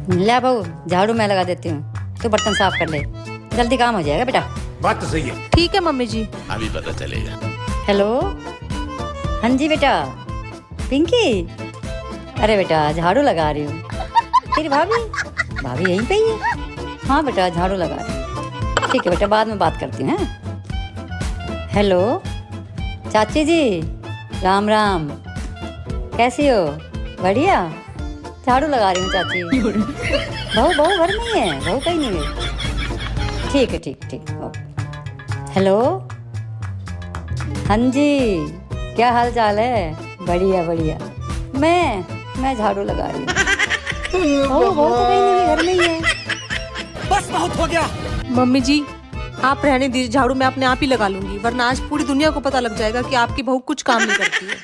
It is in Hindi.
ले बहू, झाड़ू मैं लगा देती हूँ, तो बर्तन साफ कर ले, जल्दी काम हो जाएगा बेटा। बात तो सही है। ठीक है मम्मी जी। अभी पता चलेगा। हेलो, हाँ जी बेटा, पिंकी। अरे बेटा झाड़ू लगा रही हूँ। तेरी भाभी भाभी यहीं पे ही है। हाँ बेटा झाड़ू लगा रही हूँ। ठीक है बेटा, बाद में बात करती हूँ। हेलो चाची जी, राम राम, कैसी हो? बढ़िया, झाड़ू लगा रही हूँ चाची। बहू बहू घर में ही है, बहू कहीं नहीं गई। ठीक है, ठीक ठीक, ओके। हेलो, हाँ जी, क्या हाल चाल है? बढ़िया बढ़िया। मैं झाड़ू लगा रही हूँ। बहू बहू तो कहीं नहीं गई, घर में ही है। बस बहुत हो गया। मम्मी जी आप रहने दीजिए, झाड़ू मैं अपने आप ही लगा लूंगी, वरना आज पूरी दुनिया को पता लग जाएगा कि आपकी बहू कुछ काम नहीं करती है।